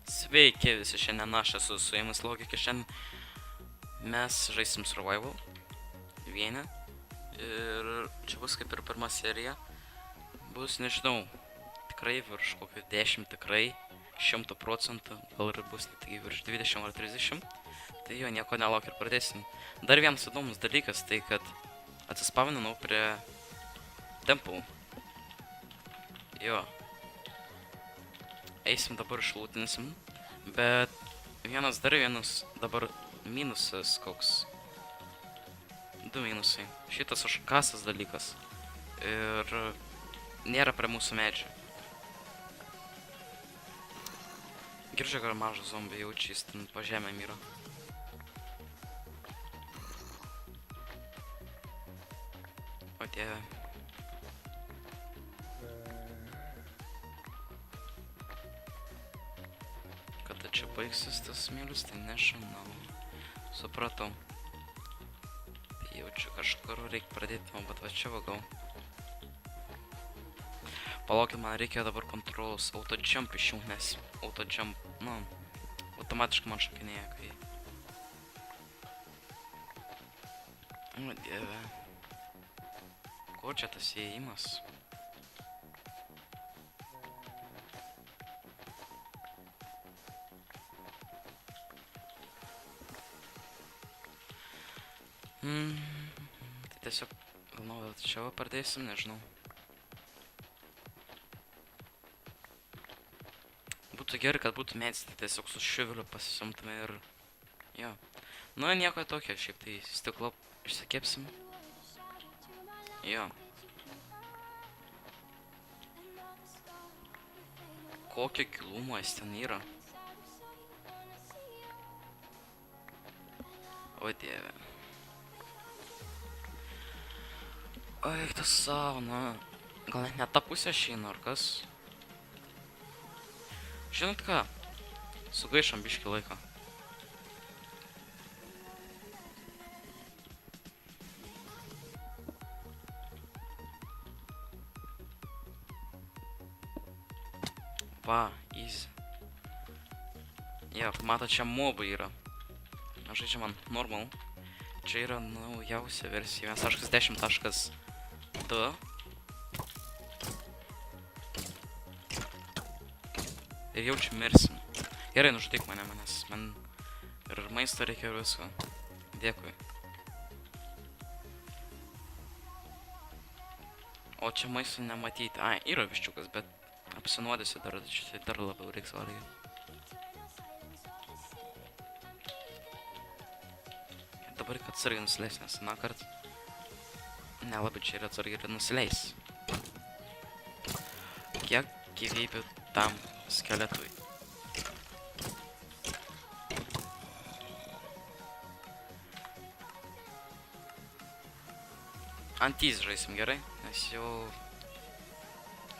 Sveiki visi, šiandien aš esu su jumis Logika, šiandien mes žaisim Survival vieną ir čia bus kaip ir pirma serija, bus nežinau, tikrai virš kokio 10 tikrai, 100%, gal ir bus net virš 20 ar 30, tai jo nieko nelauk ir pradėsim. Dar vienas įdomus dalykas, tai kad atsispavinau prie Temple, jo. Eisim dabar išlūtinsim, bet vienas dabar minusas koks. 2 minusai. Šitas užkasas dalykas. Ir nėra prie mūsų medžio. Girdžiu, kad mažą zombį jaučia, jis ten po žemę myra. O dieve. Kada čia baigsis tas smėlis, tai nežinau. Supratau. Tai jaučiu kažkur reikia pradėti nuo, bet va čia vagau. Palaukit, man reikia dabar kontrolos auto jump išjungt, nes auto jump, nu, automatiškai man šokinėja, kai... O dieve. Ko čia tas įėjimas? Tai tiesiog galvoju, čia va pradėsim, nežinau. Būtų gerai, kad būtų medis, tai tiesiog su šiviliu pasisimtume ir... Jo. Nu, nieko tokio, šiaip tai stiklo išsikepsim. Jo. Kokio gilumo jis ten yra. O dieve. Oi, tas sauna. Gal net tą pusę šeina, ar kas? Žinot ką? Sugaišam biškį laiko. Va, easy. Jo, matot, čia mobai yra. Žaidžiam ant normal. Čia yra naujausia versija 1.10.2. Ir jau čia mirsim. Gerai, nužudyk mane, man ir maisto reikia ir visko. Dėkui. O čia maisto nematyti. Ai, yra viščiukas, bet apsinuodysiu dar labiau reiks valgyti. Dabar reikia atsargiai nusileis, nes na kart nelabai čia yra atsargiai nusileis. Kiek gyvybių tam skeletui? Antys žaisim gerai, nes jau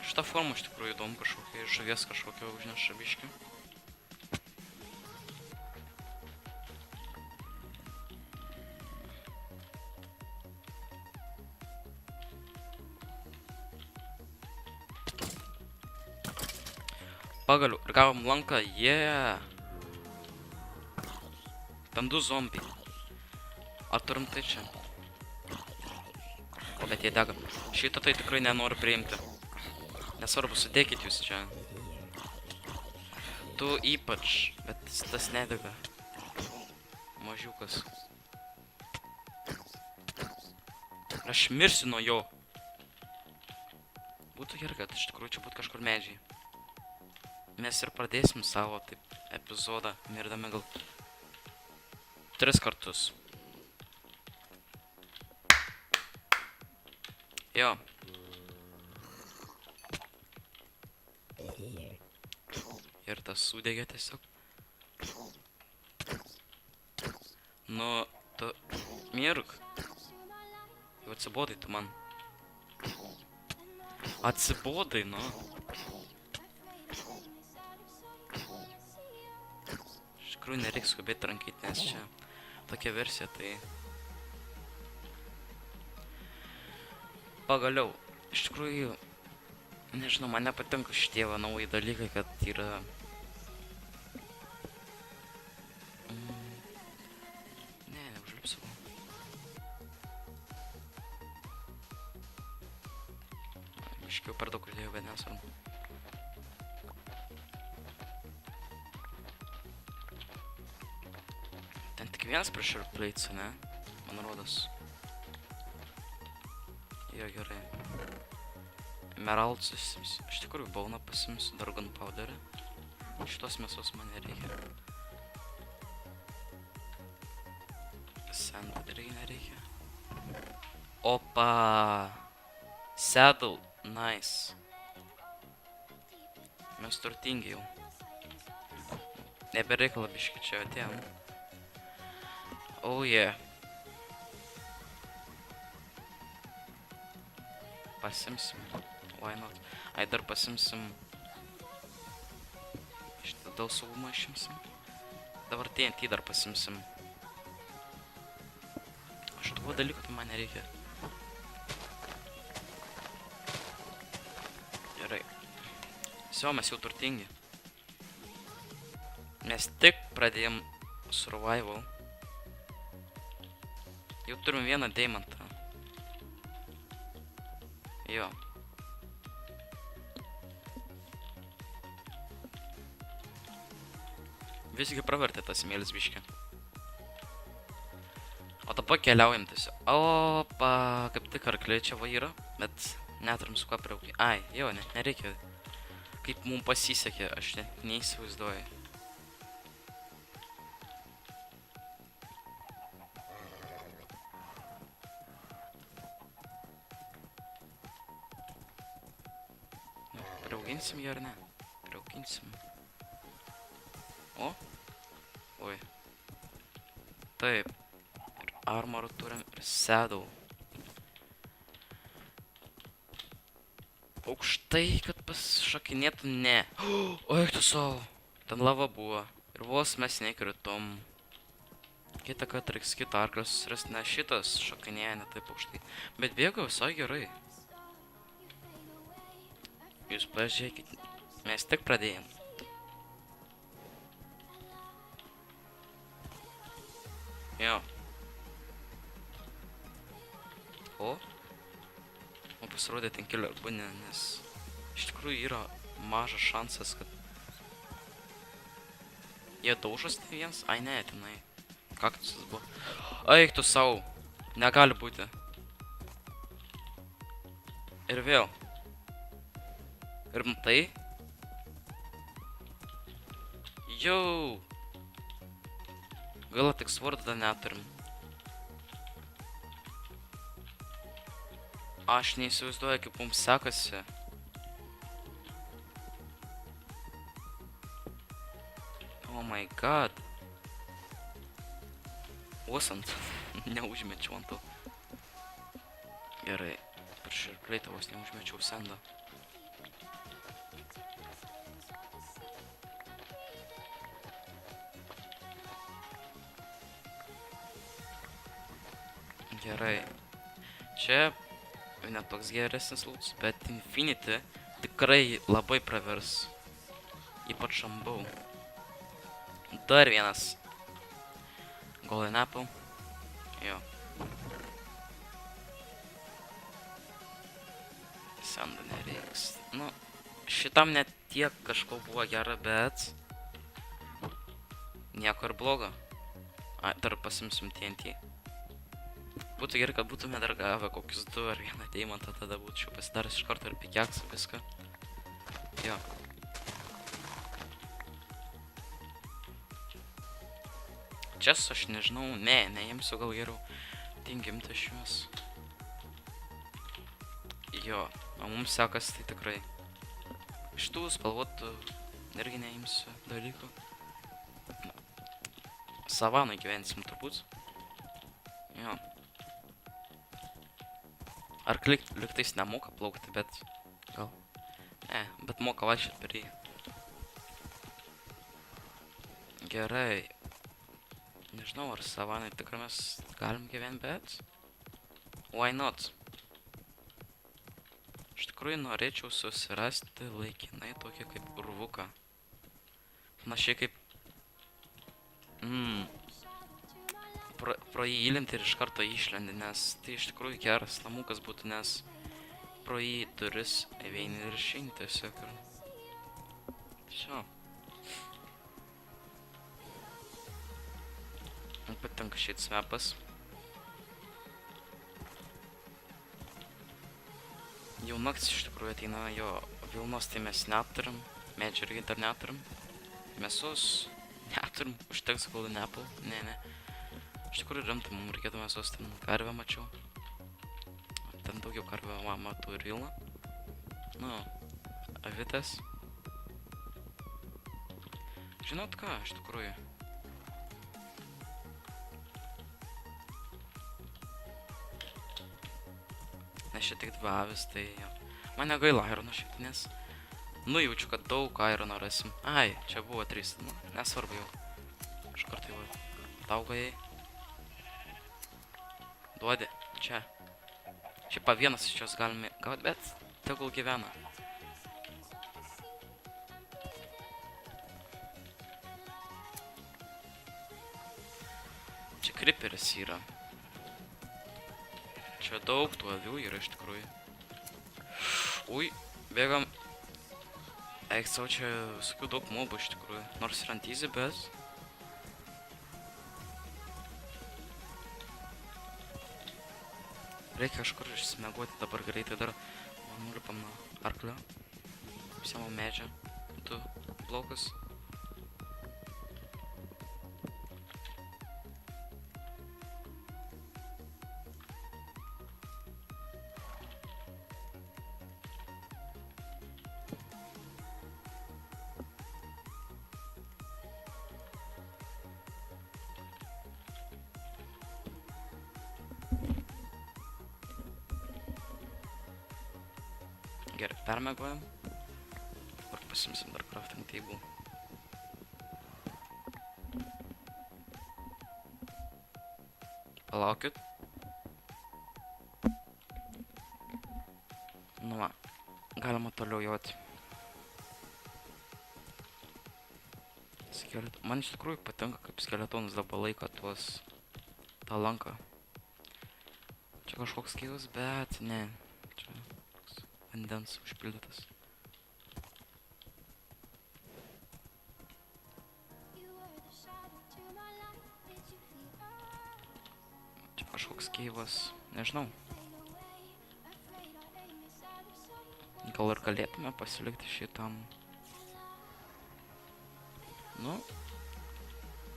šitą formą iš tikrųjų įdomu kažkokia, žuvies kažkokio užneša biškį. Pagaliau, ir gavom lanką, yeah! Ten 2 zombiai. Ar turim tai čia? O, bet jie dega. Šitą tai tikrai nenoriu priimti. Nesvarbu, sudėkit jūs čia. Tu ypač, bet tas nedega. Mažiukas. Aš mirsiu nuo jo. Būtų gerai, kad iš tikrųjų čia būtų kažkur medžiai. Mes ir pradėsim savo taip epizodą, mirdami gal 3 kartus. Jo. Ir tas sudegė tiesiog. Nu, tu mirk. Jau atsibodai tu man. Atsibodai, nu. Iš tikrųjų nereiks skubėti trankyti, nes čia tokia versija, tai... Pagaliau, iš tikrųjų, nežinau, man nepatinka šitie nauji dalykai, kad yra biškiau per daug uždėjau, bet nesvarbu. Ten tik vienas pressure plates, ne? Man rodos. Jo, gerai. Emerald susimsiu. Iš tikrųjų, bauną pasimsiu, dar gunpowderį. Šitos mėsos man nereikia. Sandwood irgi nereikia. Opa! Saddle, nice. Mes turtingi jau. Nebereikala biški čia atėjom. Oh yeah. Pasimsim. Why not? Ai, dar pasimsim. Šitą dėl saugumo išimsim. Dabar TNT dar pasimsim. Šitų dalykų tai man nereikia. Gerai. Visi, mes jau turtingi. Mes tik pradėjom survival. Jau turim vieną deimantą. Jo. Visgi pravertė tas smėlis biškį. O dabar keliaujam tiesiog. Opa, kaip tik arkliai čia va yra, bet neturim su kuo priaugti. Ai, jo, nereikia. Kaip mums pasisekė, aš neįsivaizduoju. Priauginsim jį ar ne? Priauginsim. O? Oi. Taip. Ir armorų turim ir saddle. Aukštai, kad pašakinėtų, ne. O, eik tu savo. Ten lava buvo. Ir vos mes nekritom. Kitą kartą reiks kitą arklę susirasti, ne šitas šakinėja ne taip aukštai. Bet bėgo visai gerai. Jūs pažiūrėkit, mes tik pradėjom. Jo. O? O pasirodė ten keli arba ne, nes iš tikrųjų yra mažas šansas, kad jie daužas ten vienas. Ai ne, tenai kaktusas buvo. Eik tu savo, negali būti. Ir vėl. Ir matai? Jau. Gaila tik svordą neturim. Aš neįsivaizduoju, kaip mums sekasi. Oh my god. Wasn't. Neužmečiau ant to. Gerai. Per širpleitą vos neužmečiau sendą. Gerai. Čia net toks geresnis lūts, bet Infinity tikrai labai pravers. Ypač šambau. Dar vienas Golden Apple. Jo. Sandų nereiks. Nu, šitam net tiek kažko buvo gera, bet nieko ir blogo. Ai, dar pasimsim TNT. Būtų gerai, kad būtume dar gavę kokius 2 ar 1 deimantą, tada būčiau pasidaręs iš karto ir pikeksą viską. Jo. Čia aš nežinau, neimsiu gal geriau. Tingimti iš juos. Jo, o mums sekasi tai tikrai. Šitų spalvotų irgi neimsiu dalykų. Savanai gyvensim turbūt. Jo. Arkliai lygtais nemoka plaukti, bet gal. Bet moka vaikščioti per jį. Gerai. Nežinau, ar savanai tikrai mes galim gyventi, bet why not? Iš tikrųjų norėčiau susirasti laikinai tokį kaip urvuką. Panašiai kaip pro jį įlinti ir iš karto išlendi, nes tai iš tikrųjų geras namukas būtų, nes pro jį duris įeini ir išeini tiesiog. Šio. Man patinka šitas mapas. Jau naktis iš tikrųjų ateina, jo Vilnos tai mes neturim, medžių irgi dar neturim. Mėsos neturim, užteks golden apple, ne. Iš tikrųjų rimtai, mums reikėtų mėsos, ten karvę mačiau. Ten daugiau karvę matau ir Vilną. Nu, avitės. Žinot ką, iš tikrųjų. Nes čia tik 2 avis, tai jo. Man negaila irono šiaip, nes nujaučiu, kad daug irono rasim. Ai, čia buvo 3, nu, nesvarbu jau. Iš karto jau tauga jai. Duodi, čia. Šiaip vienas iš jos galime gauti, bet tegul gyvena. Čia kriperis yra. Čia daug tų avių yra iš tikrųjų. Ui, bėgam. Eik savo, čia visokių daug mobų iš tikrųjų. Nors ir ant easy, bet... Reikia kažkur išsimegoti dabar greitai dar. Nulipam nuo arklio. Apsiemam medžią. 2 blokus. Gerai, permegojam. Dabar pasimsim dar crafting table. Palaukit. Nu va, galima toliau joti. Man iš tikrųjų patinka, kaip skeletonas dabar laiko tą lanką. Čia kažkoks keivas, bet ne. Čia vandens užpildytas. Čia kažkoks keivas, nežinau. Gal ir galėtume pasilikti šitam. Nu,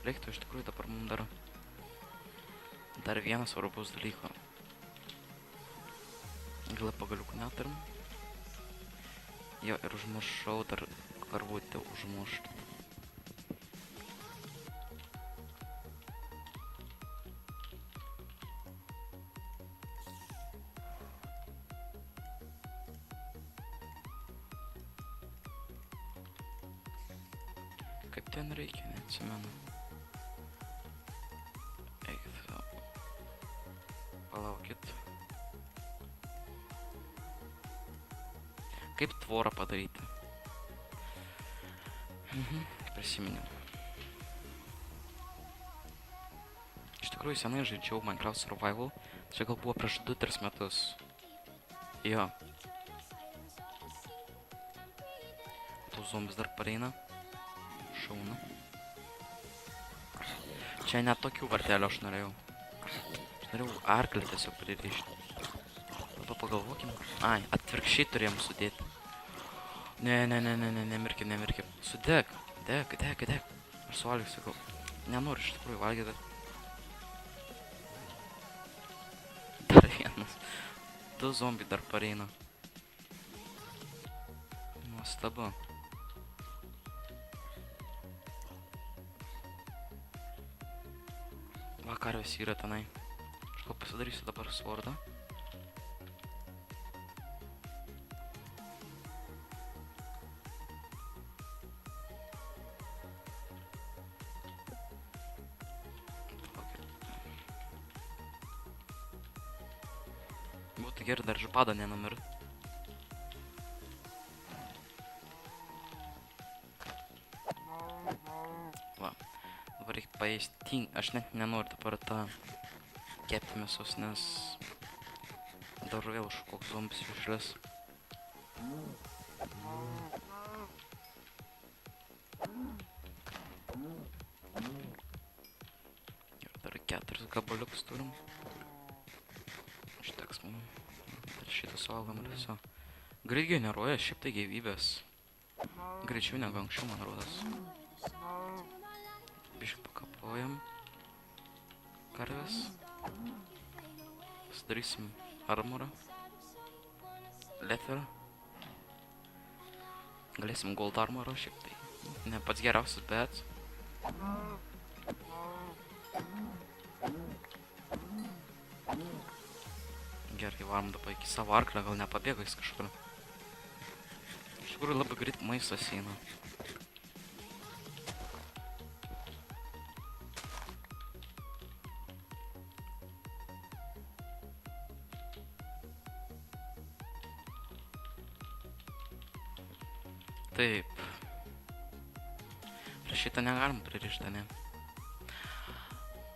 reiktų iš tikrųjų dabar mums dar vienas svarbus dalyko. Gal pagaliukų neturim. Jo, ir užmušau dar karvutę užmušti. Kaip ten reikia, neatsimenu. Eikit savo. Palaukit. Kaip tvorą padaryti? Prisiminiau. Iš tikrųjų senai žaidžiau Minecraft Survival. Čia gal buvo prieš 2-3 metus. Jo. Tų zombis dar pareina. Šauna. Čia net tokių vartelių aš norėjau. Aš norėjau arklį tiesiog pririšti. Dabar pagalvokim. Ai, atvirkščiai turėjom sudėti. Ne, nemirkit. Sudeg. Deg. Aš suvalgysiu, sakau. Nenoriu iš tikrųjų valgyti. Dar vienas. 2 zombiai dar pareina. Nuostabu. Va, karvės yra tenai. Aš gal pasidarysiu dabar svordą. Būtų gerai dar žapadą nenumirt. Va. Dabar reikia paėsti. Aš net nenoriu dabar tą kepti mėsos, nes Dar vėl kažkoks zombis išlis. Ir dar 4 gabaliukus turim. Užteks mum. Ir šitą suvalgom ir viso. Greit generuoja šiaip tai gyvybės. Greičiau negu anksčiau, man rodos. Biškai pakapojam. Karves. Pasidarysim armorą. Leather. Galėsim gold armorą šiaip tai. Ne pats geriausias, bet... Gerai, varom dabar iki savo arklio, gal nepabėga jis kažkur. Iš tikrųjų labai greit maistas eina. Taip. Prie šitą negalim pririšti, ne?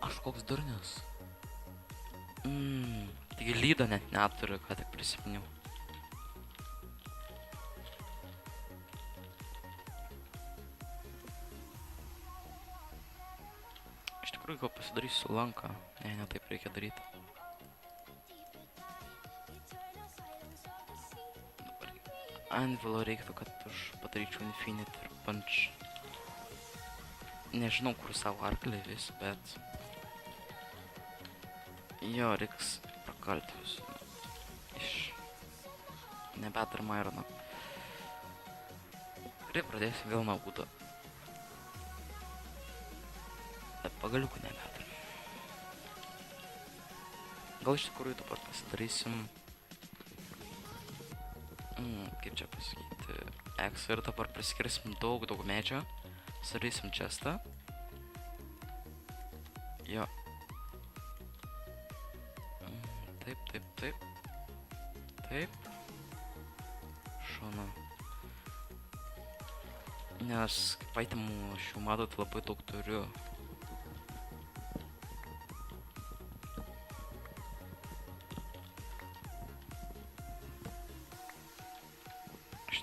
Aš koks durnius. Taigi lydo net neturiu, ką tik prisiminiau. Iš tikrųjų, gal pasidarysiu lanką. Ne taip reikia daryti. Anvilo reiktų, kad aš padaryčiau Infinite ir Punch. Nežinau, kur savo arklį vis, bet... Jo, reiks prakalti visų. Iš... Nebetarim ironą. Gerai, pradėsim vėl nuo būdo. Bet pagaliukų nebetarim. Gal iš tikrųjų dabar pasidarysim... Kaip čia pasakyti, X ir dabar priskirsim daug medžio, sudarysim chestą. Jo. Taip. Šona. Nes kaip itemų aš jau matot labai daug turiu.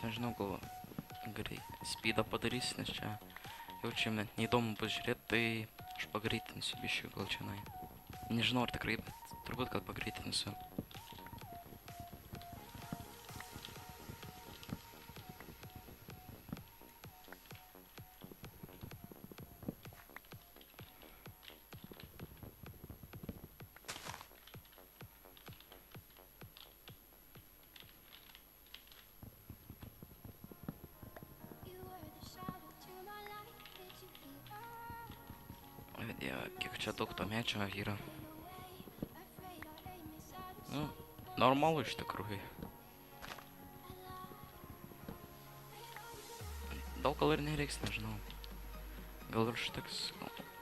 Nežinau, gal gerai speedą padarys, nes čia jaučiam net neįdomu pažiūrėti, tai aš pagreitinsiu biškiu gal čia. Nežinau ar tikrai, bet turbūt kad pagreitinsiu. Kiek čia daug to mečio yra. Nu, normalu iš tikrųjų. Daug gal ir nereiks, nežinau. Gal ir užteks,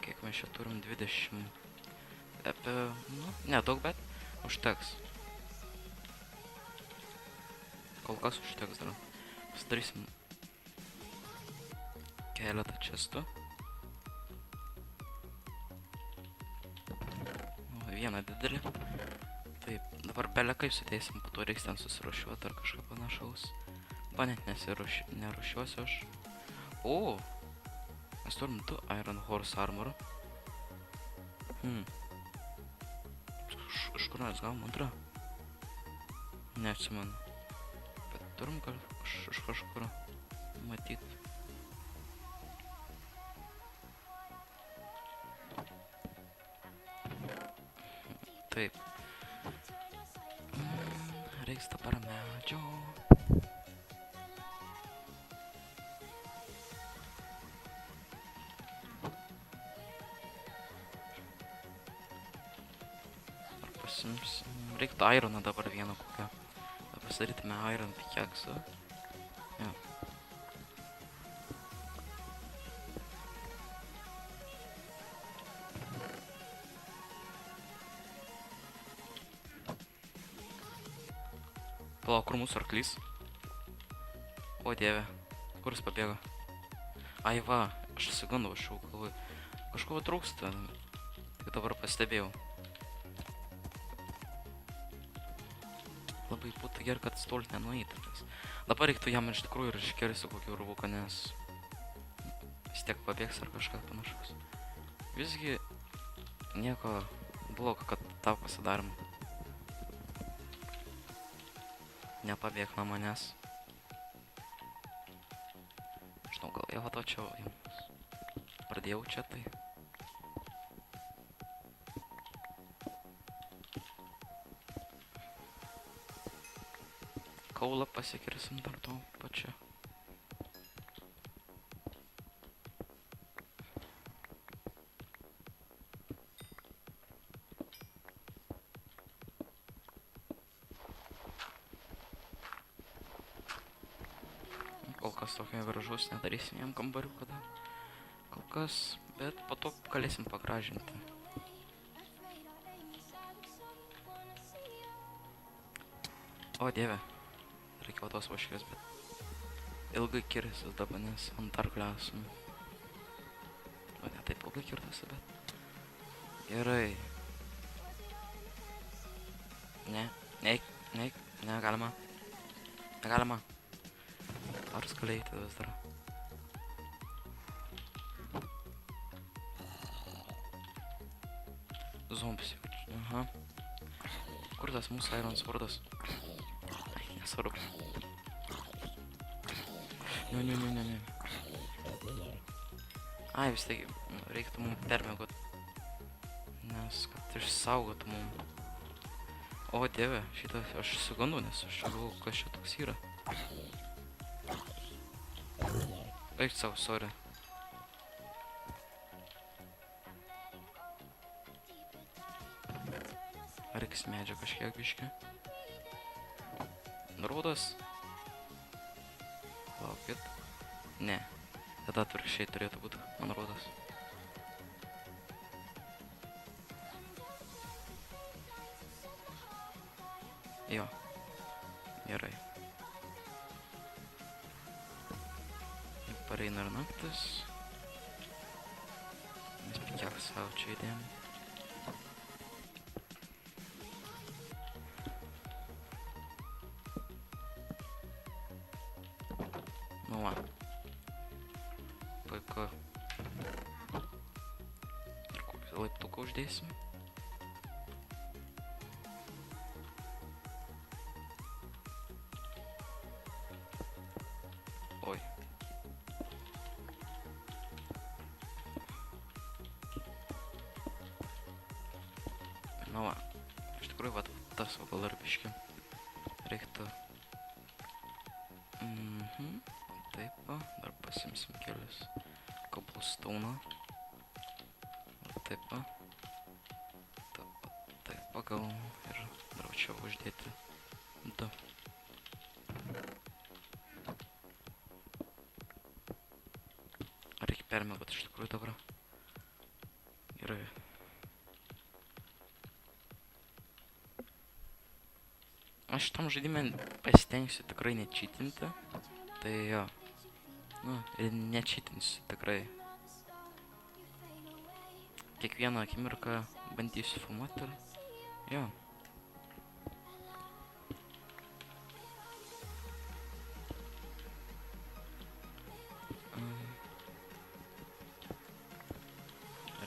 kiek mes čia turim 20. Apie, nu, nedaug, bet užteks. Kol kas užteks dar. Pasidarysim keletą chestų. Vieną didelį. Taip, dabar belė kaip sudėsim, po to reiks ten susiruošiuoti ar kažką panašaus. Va net neruošiuosiu aš. O! Mes turim 2 Iron Horse armor. Iš kur mes gavom antrą? Neatsimenu. Bet turim iš kažkur matyt. Taip. Reiks dabar medžio. Ar pasimsim. Reiktų ironą dabar vieną kokią. Pasidarytume iron pickaxe. Jo. Palauk, kur mūsų arklys? O dieve, kur jis pabėgo? Ai va, aš įsigandau, aš jau galvoju. Kažko trūksta, tik dabar pastebėjau. Labai būtų gerai, kad stolt nenueitumės. Dabar reiktų jam iš tikrųjų ir iškirsti kokį urvuką, nes vis tiek pabėgs ar kažką panašaus. Visgi nieko blogo, kad tau pasidarom. Nepabėg nuo manęs. Žinau, gal jau atočiau jums. Pradėjau čia tai. Kaulą pasikirsim dar to pačiu. Kol kas tokio gražus nedarysim jam kambarių kada. Kol kas, bet po to galėsim pagražinti. O dieve. Reikėjo tos vaškės, bet ilgai kirsis dabar, nes ant arklio esam. O ne taip ilgai kirtasi, bet gerai. Neik, negalima. Negalima. Ar skaleiti vis dar. Zombis jau. Aha. Kur tas mūsų Iron Swordas? Nesvarbu. Ne. Ai, vis tiek reiktų mum permiegot. Nes kad išsaugotų mum. O dieve, šitą aš sugandu, nes aš galvoju, kas čia toks yra. Eik savo, sorry. Reiks medžio kažkiek biškį. Rūdas. Laukit. Ne. Tada atvirkščiai turėtų būti man rūdas. Jo. Gerai. Pareina ir naktis. Mes kiek savo čia įdėjom. Nu va. Puiku. Ir kokį laiptuką uždėsim. Oi. Nu va. Iš tikrųjų, va, tas va gal ir biškį reiktų. Taip va, dar pasimsim kelius cobblestone. Taip va. Taip va, gal ir dar čia uždėti 2. Reikia permiegot iš tikrųjų dabar. Gerai. Aš tam žaidime pasitengsiu tikrai nečytinti. Tai jo. Nu, ir nečytinsiu tikrai. Kiekvieną akimirką bandysiu filmuoti ir... Jo.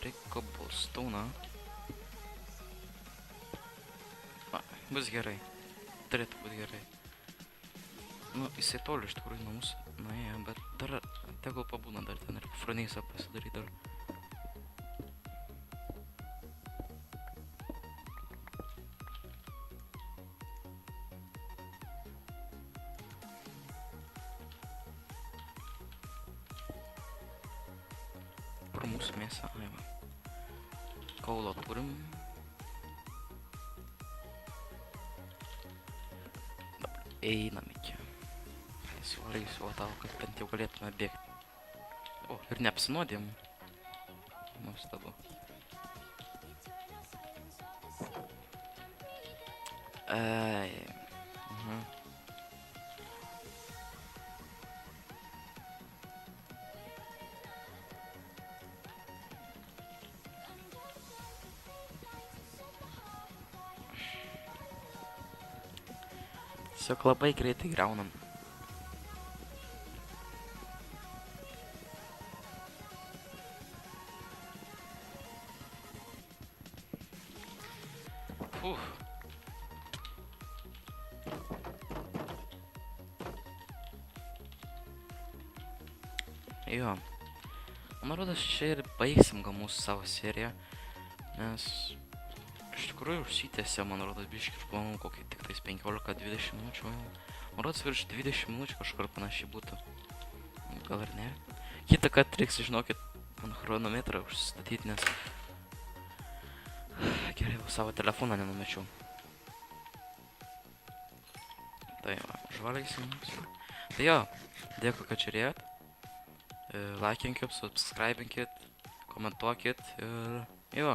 Reikia cobblestone. Va, bus gerai. Turėtų būti gerai. Nu, jisai toli iš tikrųjų nuo mūsų nuėjo, bet dar tegul pabūna dar ten ir furnace'ą pasidaryti dar. Kur mūsų mėsa? Ai va. Kaulo turim. Einam iki. Suvarysiu tau, kad bent jau galėtume bėgti. O, ir neapsinuodėm. Nuostabu. tiesiog labai greitai greunam. Uf. Jo. Man rodos, čia ir baigsim gal mūsų savo seriją, nes iš tikrųjų užsitęsė, man rodos, biškį iš planų kokį tik tais 15-20 minučių. Man rodos, virš 20 minučių kažkur panašiai būtų. Gal ir ne. Kitą kartą reiks, žinokit, man chronometrą užsistatyti, nes gerai, savo telefoną nenumečiau. Tai va, žvalgysim. Tai jo, dėkui, kad žiūrėjot. Laikinkit, subscribinkit, komentuokit ir jo,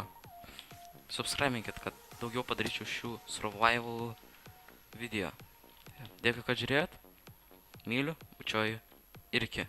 subscribinkit, kad daugiau padaryčiau šių survival video. Dėkui, kad žiūrėjot. Myliu, bučioju ir iki.